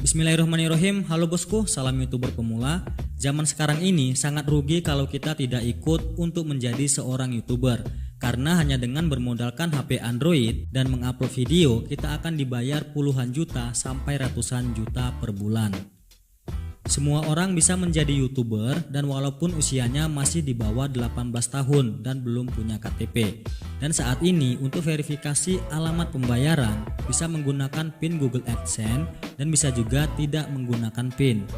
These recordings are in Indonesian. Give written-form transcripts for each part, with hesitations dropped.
Bismillahirrahmanirrahim. Halo bosku, salam YouTuber pemula. Zaman sekarang ini sangat rugi kalau kita tidak ikut untuk menjadi seorang YouTuber. Karena hanya dengan bermodalkan HP Android dan mengupload video, kita akan dibayar puluhan juta sampai ratusan juta per bulan. Semua orang bisa menjadi YouTuber dan walaupun usianya masih di bawah 18 tahun dan belum punya KTP. Dan saat ini untuk verifikasi alamat pembayaran bisa menggunakan PIN Google AdSense dan bisa juga tidak menggunakan PIN.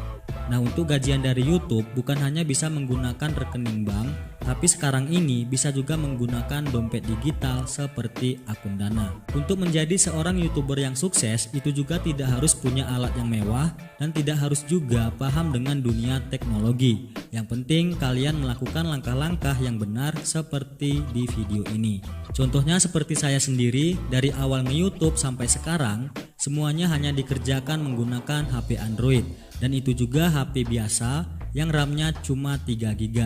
Nah, untuk gajian dari YouTube bukan hanya bisa menggunakan rekening bank, tapi sekarang ini bisa juga menggunakan dompet digital seperti akun Dana. Untuk menjadi seorang YouTuber yang sukses itu juga tidak harus punya alat yang mewah dan tidak harus juga paham dengan dunia teknologi. Yang penting kalian melakukan langkah-langkah yang benar seperti di video ini. Contohnya seperti saya sendiri, dari awal nge-YouTube sampai sekarang semuanya hanya dikerjakan menggunakan HP Android. Dan itu juga HP biasa yang RAM-nya cuma 3 GB.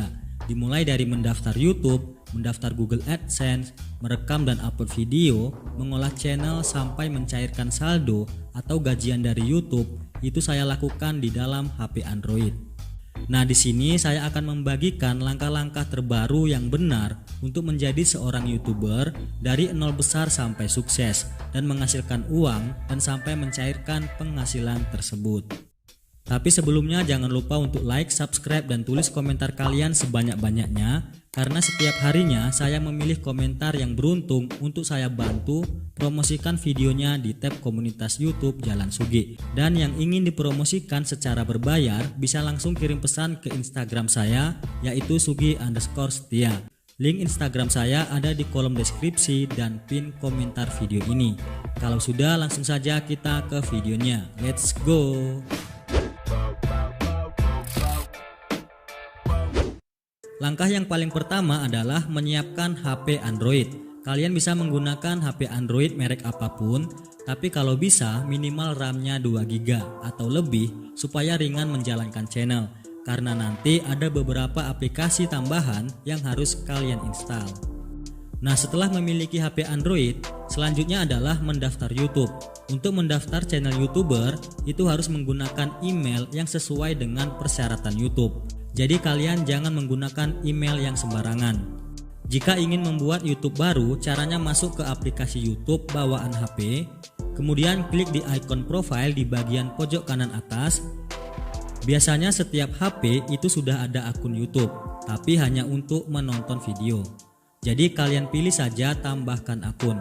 Dimulai dari mendaftar YouTube, mendaftar Google AdSense, merekam dan upload video, mengolah channel sampai mencairkan saldo atau gajian dari YouTube, itu saya lakukan di dalam HP Android. Nah, di sini saya akan membagikan langkah-langkah terbaru yang benar untuk menjadi seorang YouTuber dari nol besar sampai sukses dan menghasilkan uang dan sampai mencairkan penghasilan tersebut. Tapi sebelumnya jangan lupa untuk like, subscribe, dan tulis komentar kalian sebanyak-banyaknya, karena setiap harinya saya memilih komentar yang beruntung untuk saya bantu promosikan videonya di tab komunitas YouTube Jalan Sugi. Dan yang ingin dipromosikan secara berbayar bisa langsung kirim pesan ke Instagram saya, yaitu sugi_setia. Link Instagram saya ada di kolom deskripsi dan pin komentar video ini. Kalau sudah, langsung saja kita ke videonya. Let's go! Langkah yang paling pertama adalah menyiapkan HP Android. Kalian bisa menggunakan HP Android merek apapun, tapi kalau bisa minimal RAM-nya 2 GB atau lebih supaya ringan menjalankan channel. Karena nanti ada beberapa aplikasi tambahan yang harus kalian install. Nah, setelah memiliki HP Android, selanjutnya adalah mendaftar YouTube. Untuk mendaftar channel YouTuber, itu harus menggunakan email yang sesuai dengan persyaratan YouTube. Jadi kalian jangan menggunakan email yang sembarangan. Jika ingin membuat YouTube baru, caranya masuk ke aplikasi YouTube bawaan HP, kemudian klik di icon profile di bagian pojok kanan atas. Biasanya setiap HP itu sudah ada akun YouTube, tapi hanya untuk menonton video. Jadi kalian pilih saja tambahkan akun.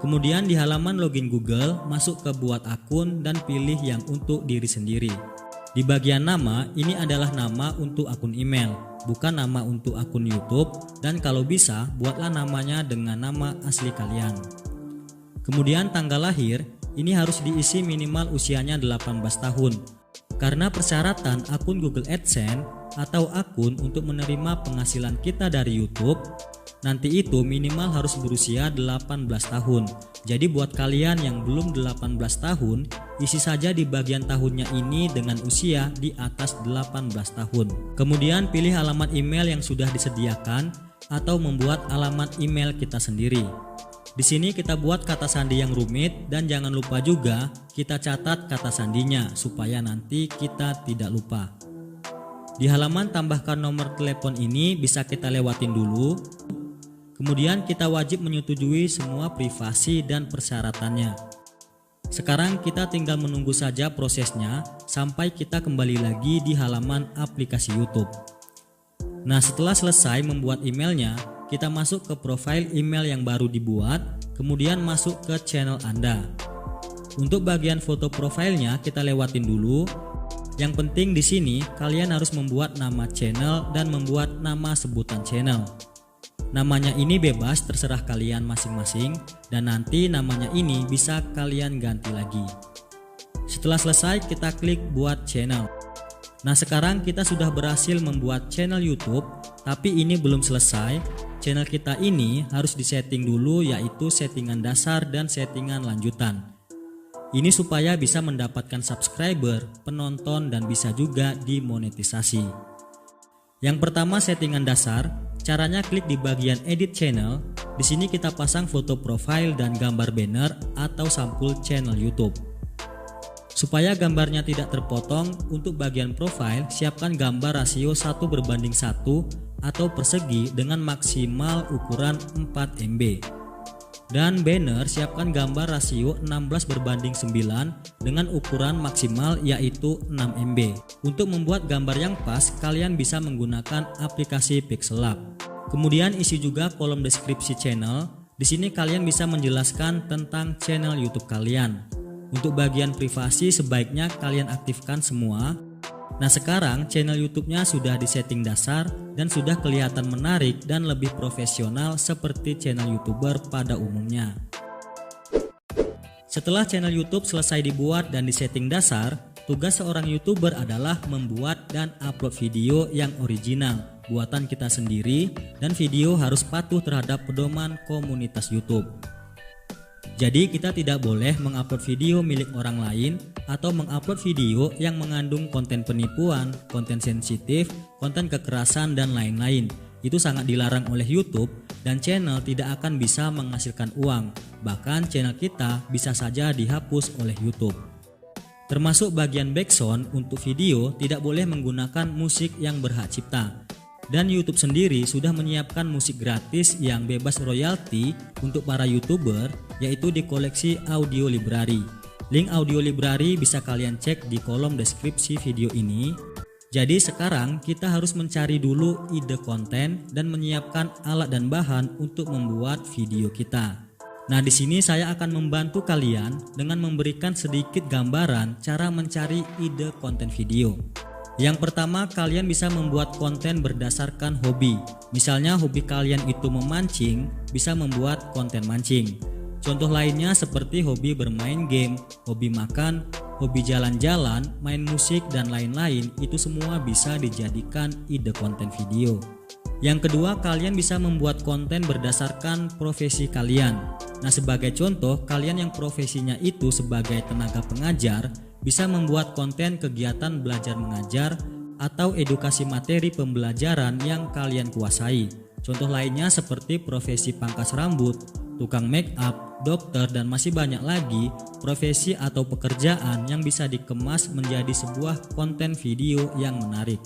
Kemudian di halaman login Google, masuk ke buat akun dan pilih yang untuk diri sendiri. Di bagian nama, ini adalah nama untuk akun email, bukan nama untuk akun YouTube, dan kalau bisa buatlah namanya dengan nama asli kalian. Kemudian tanggal lahir, ini harus diisi minimal usianya 18 tahun. Karena persyaratan akun Google AdSense atau akun untuk menerima penghasilan kita dari YouTube, nanti itu minimal harus berusia 18 tahun. Jadi buat kalian yang belum 18 tahun, isi saja di bagian tahunnya ini dengan usia di atas 18 tahun. Kemudian pilih alamat email yang sudah disediakan atau membuat alamat email kita sendiri. Di sini kita buat kata sandi yang rumit dan jangan lupa juga kita catat kata sandinya supaya nanti kita tidak lupa. Di halaman tambahkan nomor telepon ini bisa kita lewatin dulu. Kemudian kita wajib menyetujui semua privasi dan persyaratannya. Sekarang kita tinggal menunggu saja prosesnya sampai kita kembali lagi di halaman aplikasi YouTube. Nah, setelah selesai membuat emailnya, kita masuk ke profil email yang baru dibuat, kemudian masuk ke channel Anda. Untuk bagian foto profilnya kita lewatin dulu. Yang penting di sini kalian harus membuat nama channel dan membuat nama sebutan channel. Namanya ini bebas, terserah kalian masing-masing, dan nanti namanya ini bisa kalian ganti lagi. Setelah selesai kita klik buat channel. Nah, sekarang kita sudah berhasil membuat channel YouTube, tapi ini belum selesai. Channel kita ini harus disetting dulu, yaitu settingan dasar dan settingan lanjutan. Ini supaya bisa mendapatkan subscriber, penonton, dan bisa juga dimonetisasi. Yang pertama settingan dasar. Caranya klik di bagian edit channel. Di sini kita pasang foto profile dan gambar banner atau sampul channel YouTube. Supaya gambarnya tidak terpotong, untuk bagian profil siapkan gambar rasio 1:1 atau persegi dengan maksimal ukuran 4 MB. Dan banner siapkan gambar rasio 16:9 dengan ukuran maksimal yaitu 6 MB. Untuk membuat gambar yang pas, kalian bisa menggunakan aplikasi Pixellab. Kemudian isi juga kolom deskripsi channel. Di sini kalian bisa menjelaskan tentang channel YouTube kalian. Untuk bagian privasi sebaiknya kalian aktifkan semua. Nah, sekarang channel YouTube-nya sudah disetting dasar dan sudah kelihatan menarik dan lebih profesional seperti channel YouTuber pada umumnya. Setelah channel YouTube selesai dibuat dan disetting dasar, tugas seorang YouTuber adalah membuat dan upload video yang original, buatan kita sendiri, dan video harus patuh terhadap pedoman komunitas YouTube. Jadi kita tidak boleh mengupload video milik orang lain atau mengupload video yang mengandung konten penipuan, konten sensitif, konten kekerasan dan lain-lain. Itu sangat dilarang oleh YouTube dan channel tidak akan bisa menghasilkan uang. Bahkan channel kita bisa saja dihapus oleh YouTube. Termasuk bagian background untuk video tidak boleh menggunakan musik yang berhak cipta. Dan YouTube sendiri sudah menyiapkan musik gratis yang bebas royalti untuk para YouTuber, yaitu di koleksi Audio Library. Link Audio Library bisa kalian cek di kolom deskripsi video ini. Jadi sekarang kita harus mencari dulu ide konten dan menyiapkan alat dan bahan untuk membuat video kita. Nah, di sini saya akan membantu kalian dengan memberikan sedikit gambaran cara mencari ide konten video. Yang pertama, kalian bisa membuat konten berdasarkan hobi. Misalnya hobi kalian itu memancing, bisa membuat konten mancing. Contoh lainnya seperti hobi bermain game, hobi makan, hobi jalan-jalan, main musik dan lain-lain, itu semua bisa dijadikan ide konten video. Yang kedua, kalian bisa membuat konten berdasarkan profesi kalian. Nah, sebagai contoh, kalian yang profesinya itu sebagai tenaga pengajar bisa membuat konten kegiatan belajar mengajar atau edukasi materi pembelajaran yang kalian kuasai. Contoh lainnya seperti profesi pangkas rambut, tukang make up, dokter, dan masih banyak lagi profesi atau pekerjaan yang bisa dikemas menjadi sebuah konten video yang menarik.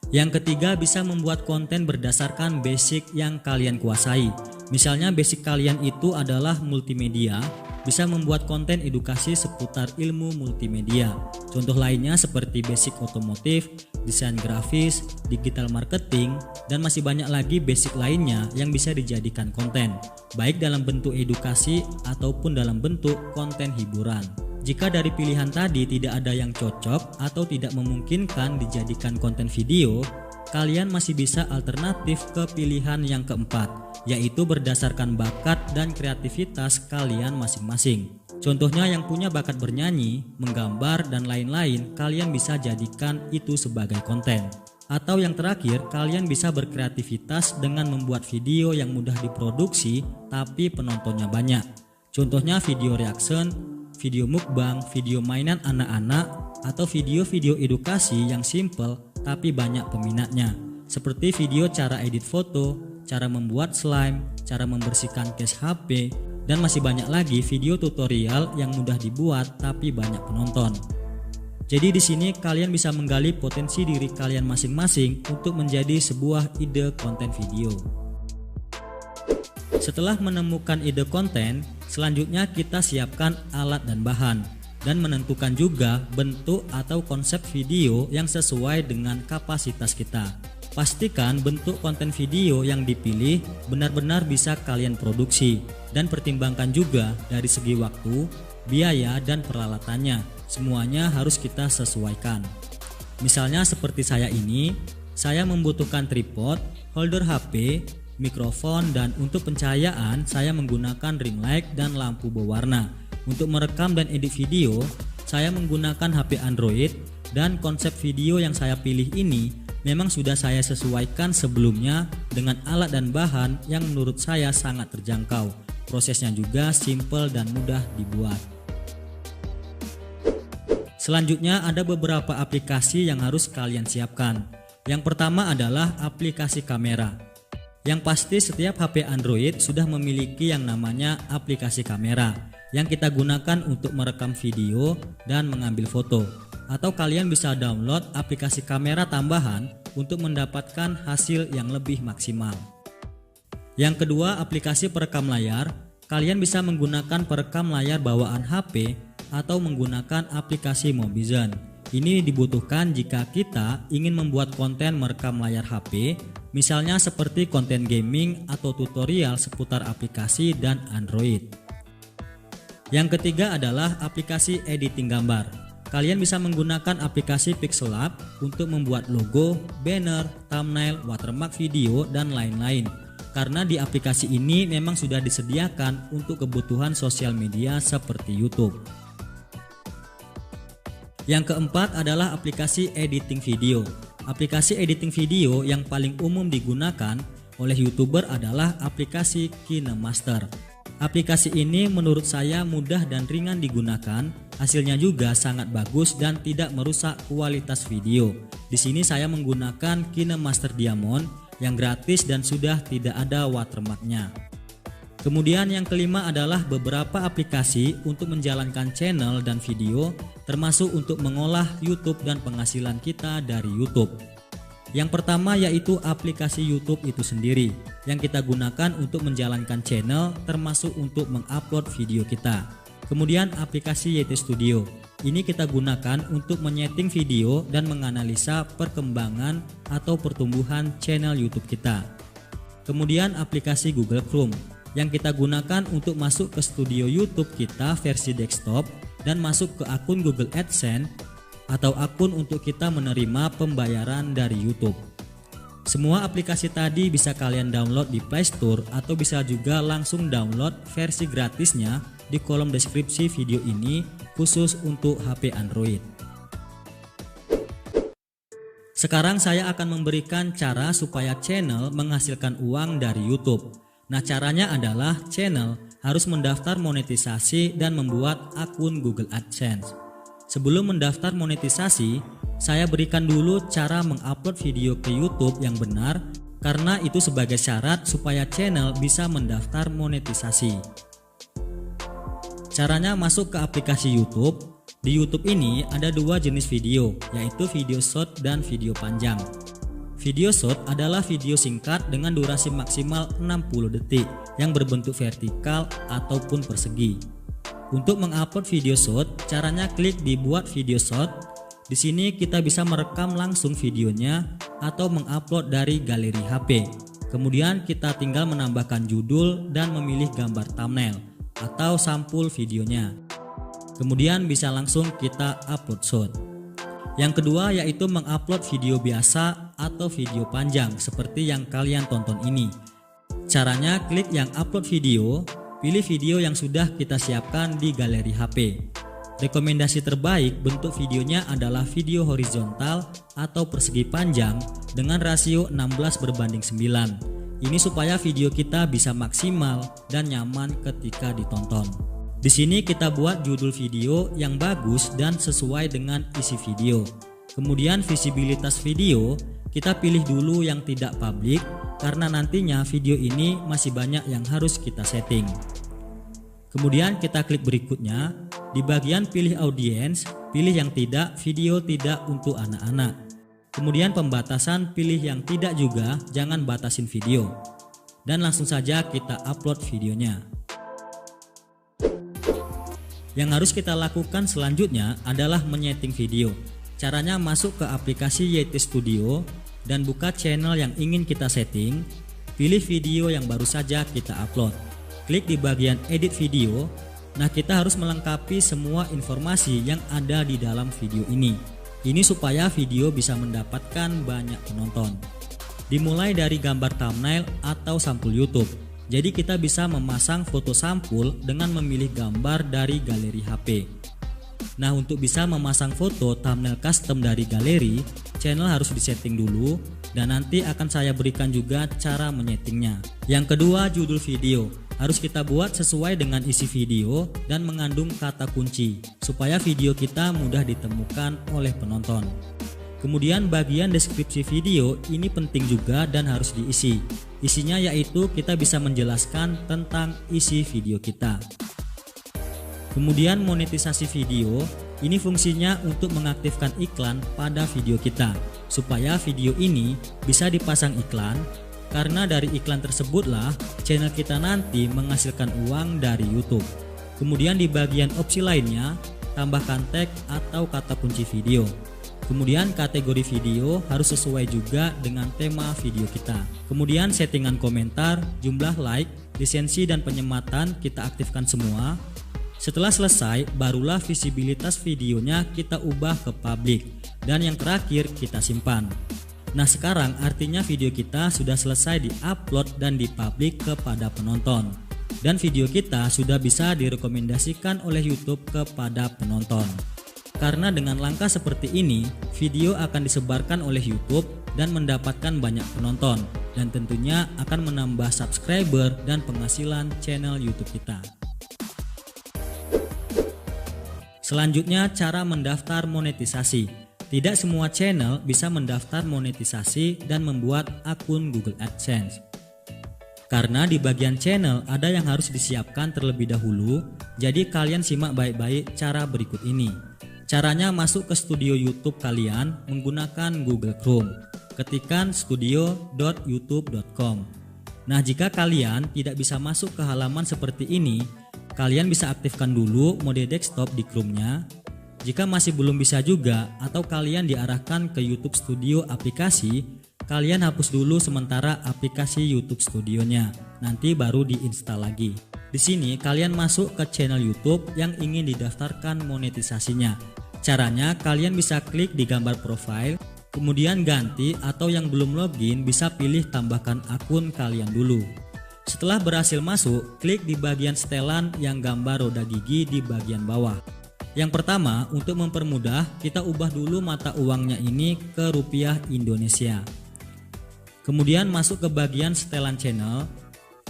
Yang ketiga, bisa membuat konten berdasarkan basic yang kalian kuasai. Misalnya basic kalian itu adalah multimedia, bisa membuat konten edukasi seputar ilmu multimedia. Contoh lainnya seperti basic otomotif, desain grafis, digital marketing, dan masih banyak lagi basic lainnya yang bisa dijadikan konten, baik dalam bentuk edukasi ataupun dalam bentuk konten hiburan. Jika dari pilihan tadi tidak ada yang cocok atau tidak memungkinkan dijadikan konten video, kalian masih bisa alternatif ke pilihan yang keempat, yaitu berdasarkan bakat dan kreativitas kalian masing-masing. Contohnya yang punya bakat bernyanyi, menggambar, dan lain-lain, kalian bisa jadikan itu sebagai konten. Atau yang terakhir, kalian bisa berkreativitas dengan membuat video yang mudah diproduksi tapi penontonnya banyak. Contohnya video reaction, video mukbang, video mainan anak-anak, atau video-video edukasi yang simple tapi banyak peminatnya. Seperti video cara edit foto, cara membuat slime, cara membersihkan case HP, dan masih banyak lagi video tutorial yang mudah dibuat tapi banyak penonton. Jadi di sini kalian bisa menggali potensi diri kalian masing-masing untuk menjadi sebuah ide konten video. Setelah menemukan ide konten, selanjutnya kita siapkan alat dan bahan dan menentukan juga bentuk atau konsep video yang sesuai dengan kapasitas kita. Pastikan bentuk konten video yang dipilih benar-benar bisa kalian produksi dan pertimbangkan juga dari segi waktu, biaya, dan peralatannya. Semuanya harus kita sesuaikan. Misalnya seperti saya ini, saya membutuhkan tripod, holder HP, mikrofon, dan untuk pencahayaan saya menggunakan ring light dan lampu berwarna. Untuk merekam dan edit video, saya menggunakan HP Android, dan konsep video yang saya pilih ini memang sudah saya sesuaikan sebelumnya dengan alat dan bahan yang menurut saya sangat terjangkau. Prosesnya juga simple dan mudah dibuat. Selanjutnya ada beberapa aplikasi yang harus kalian siapkan. Yang pertama adalah aplikasi kamera. Yang pasti setiap HP Android sudah memiliki yang namanya aplikasi kamera. yang kita gunakan untuk merekam video dan mengambil foto. Atau kalian bisa download aplikasi kamera tambahan untuk mendapatkan hasil yang lebih maksimal. Yang kedua, aplikasi perekam layar. Kalian bisa menggunakan perekam layar bawaan HP atau menggunakan aplikasi Mobizen. Ini dibutuhkan jika kita ingin membuat konten merekam layar HP, misalnya seperti konten gaming atau tutorial seputar aplikasi dan Android. Yang ketiga adalah aplikasi editing gambar. Kalian bisa menggunakan aplikasi Pixellab untuk membuat logo, banner, thumbnail, watermark video, dan lain-lain. Karena di aplikasi ini memang sudah disediakan untuk kebutuhan sosial media seperti YouTube. Yang keempat adalah aplikasi editing video. Aplikasi editing video yang paling umum digunakan oleh YouTuber adalah aplikasi KineMaster. Aplikasi ini menurut saya mudah dan ringan digunakan, hasilnya juga sangat bagus dan tidak merusak kualitas video. Di sini saya menggunakan KineMaster Diamond yang gratis dan sudah tidak ada watermarknya. Kemudian yang kelima adalah beberapa aplikasi untuk menjalankan channel dan video, termasuk untuk mengolah YouTube dan penghasilan kita dari YouTube. Yang pertama yaitu aplikasi YouTube itu sendiri yang kita gunakan untuk menjalankan channel, termasuk untuk mengupload video kita. Kemudian aplikasi YT Studio. Ini kita gunakan untuk menyeting video dan menganalisa perkembangan atau pertumbuhan channel YouTube kita. Kemudian aplikasi Google Chrome yang kita gunakan untuk masuk ke studio YouTube kita versi desktop dan masuk ke akun Google AdSense atau akun untuk kita menerima pembayaran dari YouTube. Semua aplikasi tadi bisa kalian download di Play Store atau bisa juga langsung download versi gratisnya di kolom deskripsi video ini khusus untuk HP Android. Sekarang saya akan memberikan cara supaya channel menghasilkan uang dari YouTube. Nah, caranya adalah channel harus mendaftar monetisasi dan membuat akun Google AdSense. Sebelum mendaftar monetisasi, saya berikan dulu cara mengupload video ke YouTube yang benar, karena itu sebagai syarat supaya channel bisa mendaftar monetisasi. Caranya masuk ke aplikasi YouTube. Di YouTube ini ada dua jenis video, yaitu video short dan video panjang. Video short adalah video singkat dengan durasi maksimal 60 detik yang berbentuk vertikal ataupun persegi. Untuk mengupload video short, caranya klik di buat video short. Di sini kita bisa merekam langsung videonya atau mengupload dari galeri HP. Kemudian kita tinggal menambahkan judul dan memilih gambar thumbnail atau sampul videonya. Kemudian bisa langsung kita upload short. Yang kedua yaitu mengupload video biasa atau video panjang seperti yang kalian tonton ini. Caranya klik yang upload video, pilih video yang sudah kita siapkan di galeri HP. Rekomendasi terbaik bentuk videonya adalah video horizontal atau persegi panjang dengan rasio 16:9. Ini supaya video kita bisa maksimal dan nyaman ketika ditonton. Di sini kita buat judul video yang bagus dan sesuai dengan isi video. Kemudian visibilitas video kita pilih dulu yang tidak publik karena nantinya video ini masih banyak yang harus kita setting. Kemudian kita klik berikutnya, di bagian pilih audience, pilih yang tidak, video tidak untuk anak-anak. Kemudian pembatasan pilih yang tidak juga, jangan batasin video. Dan langsung saja kita upload videonya. Yang harus kita lakukan selanjutnya adalah menyeting video. Caranya masuk ke aplikasi YT Studio dan buka channel yang ingin kita setting. Pilih video yang baru saja kita upload. Klik di bagian edit video. Nah, kita harus melengkapi semua informasi yang ada di dalam video ini. Ini supaya video bisa mendapatkan banyak penonton. Dimulai dari gambar thumbnail atau sampul YouTube. Jadi kita bisa memasang foto sampul dengan memilih gambar dari galeri HP. Nah, untuk bisa memasang foto thumbnail custom dari galeri, channel harus disetting dulu dan nanti akan saya berikan juga cara menyetingnya. Yang kedua, judul video. Harus kita buat sesuai dengan isi video dan mengandung kata kunci supaya video kita mudah ditemukan oleh penonton. Kemudian bagian deskripsi video ini penting juga dan harus diisi. Isinya yaitu kita bisa menjelaskan tentang isi video kita. Kemudian monetisasi video, ini fungsinya untuk mengaktifkan iklan pada video kita supaya video ini bisa dipasang iklan, karena dari iklan tersebutlah channel kita nanti menghasilkan uang dari YouTube. Kemudian di bagian opsi lainnya, tambahkan tag atau kata kunci video. Kemudian kategori video harus sesuai juga dengan tema video kita. Kemudian settingan komentar, jumlah like, lisensi dan penyematan kita aktifkan semua. Setelah selesai, barulah visibilitas videonya kita ubah ke publik, dan yang terakhir kita simpan. Nah, sekarang artinya video kita sudah selesai di-upload dan dipublik kepada penonton, dan video kita sudah bisa direkomendasikan oleh YouTube kepada penonton. Karena dengan langkah seperti ini, video akan disebarkan oleh YouTube dan mendapatkan banyak penonton, dan tentunya akan menambah subscriber dan penghasilan channel YouTube kita. Selanjutnya, cara mendaftar monetisasi. Tidak semua channel bisa mendaftar monetisasi dan membuat akun Google AdSense. Karena di bagian channel ada yang harus disiapkan terlebih dahulu, jadi kalian simak baik-baik cara berikut ini. Caranya masuk ke studio YouTube kalian menggunakan Google Chrome. Ketikkan studio.youtube.com. Nah, jika kalian tidak bisa masuk ke halaman seperti ini, kalian bisa aktifkan dulu mode desktop di Chrome-nya. Jika masih belum bisa juga atau kalian diarahkan ke YouTube Studio aplikasi, kalian hapus dulu sementara aplikasi YouTube Studio-nya. Nanti baru diinstal lagi. Di sini kalian masuk ke channel YouTube yang ingin didaftarkan monetisasinya. Caranya kalian bisa klik di gambar profile, kemudian ganti atau yang belum login bisa pilih tambahkan akun kalian dulu. Setelah berhasil masuk, klik di bagian setelan yang gambar roda gigi di bagian bawah. Yang pertama, untuk mempermudah, kita ubah dulu mata uangnya ini ke rupiah Indonesia. Kemudian masuk ke bagian setelan channel.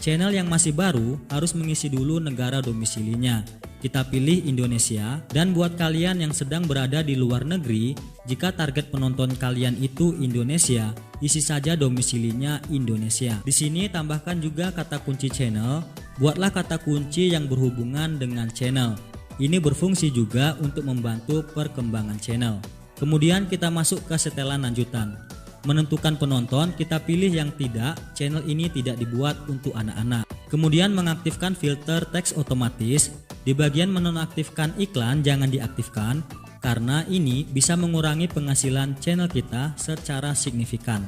Channel yang masih baru harus mengisi dulu negara domisilinya. Kita pilih Indonesia, dan buat kalian yang sedang berada di luar negeri, jika target penonton kalian itu Indonesia, isi saja domisilinya Indonesia. Di sini tambahkan juga kata kunci channel. Buatlah kata kunci yang berhubungan dengan channel. Ini berfungsi juga untuk membantu perkembangan channel. Kemudian kita masuk ke setelan lanjutan. Menentukan penonton, kita pilih yang tidak, channel ini tidak dibuat untuk anak-anak. Kemudian mengaktifkan filter teks otomatis. Di bagian menonaktifkan iklan jangan diaktifkan, karena ini bisa mengurangi penghasilan channel kita secara signifikan.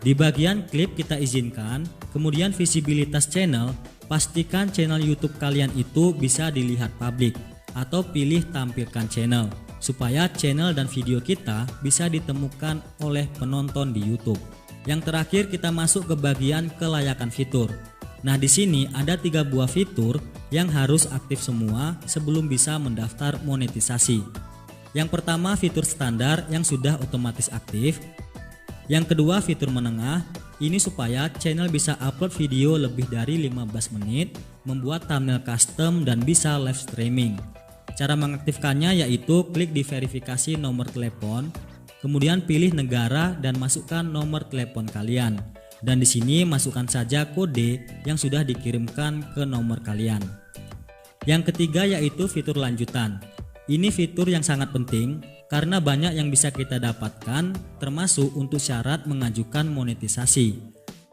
Di bagian klip kita izinkan, kemudian visibilitas channel, pastikan channel YouTube kalian itu bisa dilihat publik, atau pilih tampilkan channel supaya channel dan video kita bisa ditemukan oleh penonton di YouTube. Yang terakhir kita masuk ke bagian kelayakan fitur. Nah, di sini ada 3 buah fitur yang harus aktif semua sebelum bisa mendaftar monetisasi. Yang pertama, fitur standar yang sudah otomatis aktif. Yang kedua, fitur menengah. Ini supaya channel bisa upload video lebih dari 15 menit, membuat thumbnail custom dan bisa live streaming. Cara mengaktifkannya yaitu klik di verifikasi nomor telepon, kemudian pilih negara dan masukkan nomor telepon kalian. Dan di sini masukkan saja kode yang sudah dikirimkan ke nomor kalian. Yang ketiga yaitu fitur lanjutan. Ini fitur yang sangat penting karena banyak yang bisa kita dapatkan, termasuk untuk syarat mengajukan monetisasi.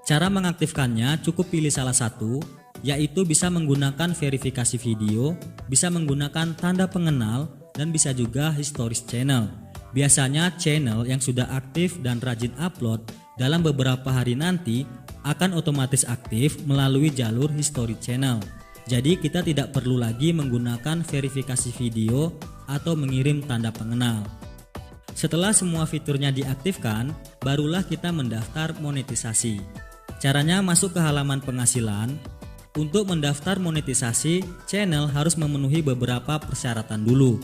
Cara mengaktifkannya cukup pilih salah satu, yaitu bisa menggunakan verifikasi video, bisa menggunakan tanda pengenal, dan bisa juga historis channel. Biasanya channel yang sudah aktif dan rajin upload dalam beberapa hari nanti akan otomatis aktif melalui jalur history channel. Jadi kita tidak perlu lagi menggunakan verifikasi video atau mengirim tanda pengenal. Setelah semua fiturnya diaktifkan, barulah kita mendaftar monetisasi. Caranya masuk ke halaman penghasilan. Untuk mendaftar monetisasi, channel harus memenuhi beberapa persyaratan dulu,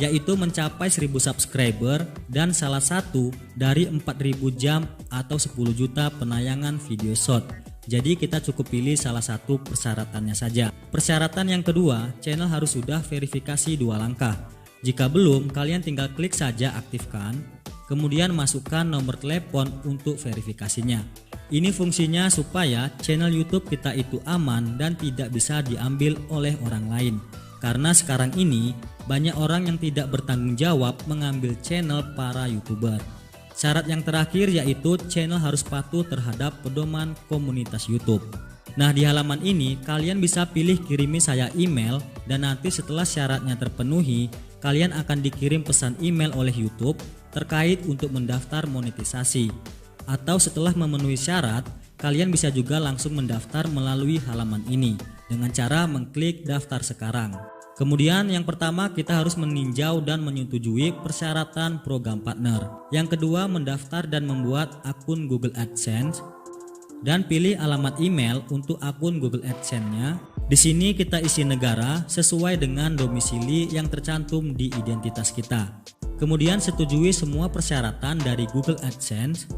yaitu mencapai 1000 subscriber dan salah satu dari 4000 jam atau 10 juta penayangan video short. Jadi kita cukup pilih salah satu persyaratannya saja. Persyaratan yang kedua, channel harus sudah verifikasi 2 langkah. Jika belum, kalian tinggal klik saja aktifkan, kemudian masukkan nomor telepon untuk verifikasinya. Ini fungsinya supaya channel YouTube kita itu aman dan tidak bisa diambil oleh orang lain. karena sekarang ini banyak orang yang tidak bertanggung jawab mengambil channel para YouTuber. Syarat yang terakhir yaitu channel harus patuh terhadap pedoman komunitas YouTube. Nah, di halaman ini kalian bisa pilih kirimi saya email, dan nanti setelah syaratnya terpenuhi, kalian akan dikirim pesan email oleh YouTube terkait untuk mendaftar monetisasi. Atau setelah memenuhi syarat, kalian bisa juga langsung mendaftar melalui halaman ini dengan cara mengklik daftar sekarang. Kemudian yang pertama kita harus meninjau dan menyetujui persyaratan program partner. Yang kedua, mendaftar dan membuat akun Google AdSense dan pilih alamat email untuk akun Google AdSense-nya. Di sini kita isi negara sesuai dengan domisili yang tercantum di identitas kita. Kemudian setujui semua persyaratan dari Google AdSense.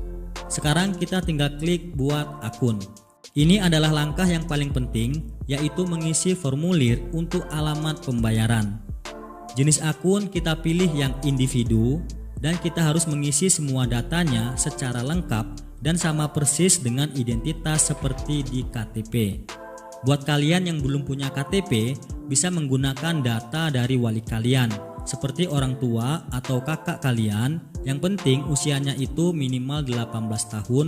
Sekarang kita tinggal klik buat akun. Ini adalah langkah yang paling penting, yaitu mengisi formulir untuk alamat pembayaran. Jenis akun kita pilih yang individu, dan kita harus mengisi semua datanya secara lengkap dan sama persis dengan identitas seperti di KTP. Buat kalian yang belum punya KTP, bisa menggunakan data dari wali kalian, seperti orang tua atau kakak kalian. Yang penting usianya itu minimal 18 tahun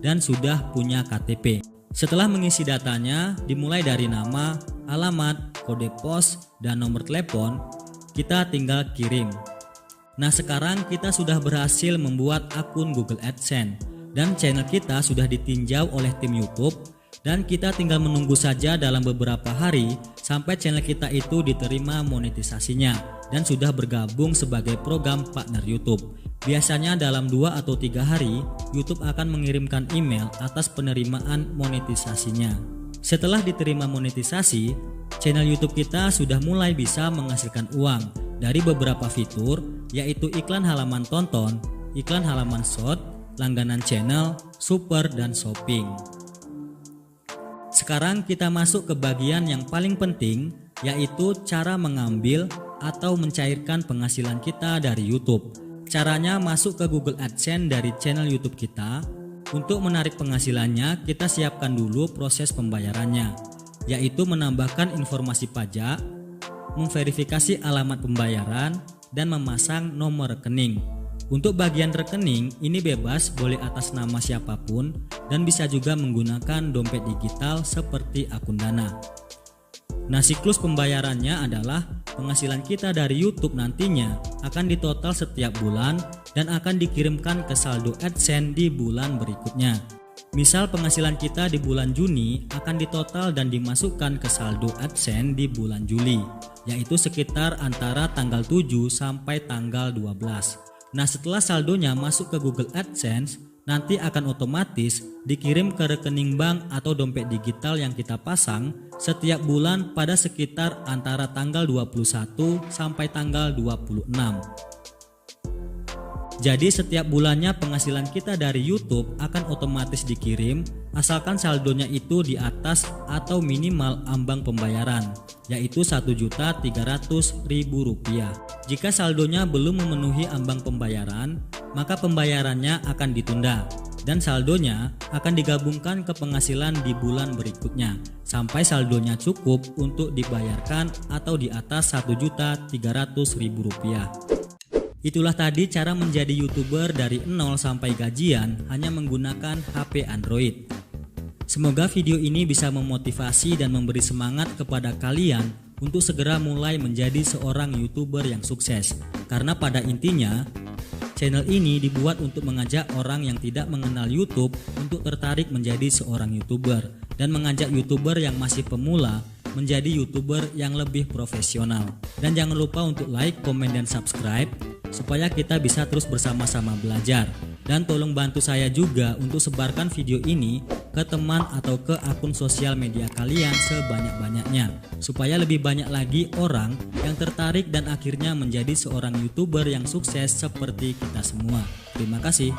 dan sudah punya KTP. Setelah mengisi datanya, dimulai dari nama, alamat, kode pos, dan nomor telepon, kita tinggal kirim. Nah, sekarang kita sudah berhasil membuat akun Google AdSense dan channel kita sudah ditinjau oleh tim YouTube, dan kita tinggal menunggu saja dalam beberapa hari sampai channel kita itu diterima monetisasinya dan sudah bergabung sebagai program partner YouTube. Biasanya dalam 2 atau 3 hari YouTube akan mengirimkan email atas penerimaan monetisasinya. Setelah diterima monetisasi, channel YouTube kita sudah mulai bisa menghasilkan uang dari beberapa fitur, yaitu iklan halaman tonton, iklan halaman short, langganan channel, super, dan shopping. Sekarang kita masuk ke bagian yang paling penting, yaitu cara mengambil atau mencairkan penghasilan kita dari YouTube. Caranya masuk ke Google AdSense dari channel YouTube kita. Untuk menarik penghasilannya, kita siapkan dulu proses pembayarannya, yaitu menambahkan informasi pajak, memverifikasi alamat pembayaran, dan memasang nomor rekening. Untuk bagian rekening, ini bebas, boleh atas nama siapapun dan bisa juga menggunakan dompet digital seperti akun Dana. Nah, siklus pembayarannya adalah penghasilan kita dari YouTube nantinya akan ditotal setiap bulan dan akan dikirimkan ke saldo AdSense di bulan berikutnya. Misal penghasilan kita di bulan Juni akan ditotal dan dimasukkan ke saldo AdSense di bulan Juli, yaitu sekitar antara tanggal 7 sampai tanggal 12. Nah, setelah saldonya masuk ke Google AdSense, nanti akan otomatis dikirim ke rekening bank atau dompet digital yang kita pasang setiap bulan pada sekitar antara tanggal 21 sampai tanggal 26. Jadi setiap bulannya penghasilan kita dari YouTube akan otomatis dikirim asalkan saldonya itu di atas atau minimal ambang pembayaran, yaitu Rp1.300.000. Jika saldonya belum memenuhi ambang pembayaran, maka pembayarannya akan ditunda dan saldonya akan digabungkan ke penghasilan di bulan berikutnya sampai saldonya cukup untuk dibayarkan atau di atas Rp1.300.000. Itulah tadi cara menjadi YouTuber dari 0 sampai gajian hanya menggunakan HP Android. Semoga video ini bisa memotivasi dan memberi semangat kepada kalian untuk segera mulai menjadi seorang YouTuber yang sukses. Karena pada intinya, channel ini dibuat untuk mengajak orang yang tidak mengenal YouTube untuk tertarik menjadi seorang YouTuber dan mengajak YouTuber yang masih pemula menjadi YouTuber yang lebih profesional. Dan jangan lupa untuk like, komen, dan subscribe supaya kita bisa terus bersama-sama belajar. Dan tolong bantu saya juga untuk sebarkan video ini ke teman atau ke akun sosial media kalian sebanyak-banyaknya, supaya lebih banyak lagi orang yang tertarik dan akhirnya menjadi seorang YouTuber yang sukses seperti kita semua. Terima kasih.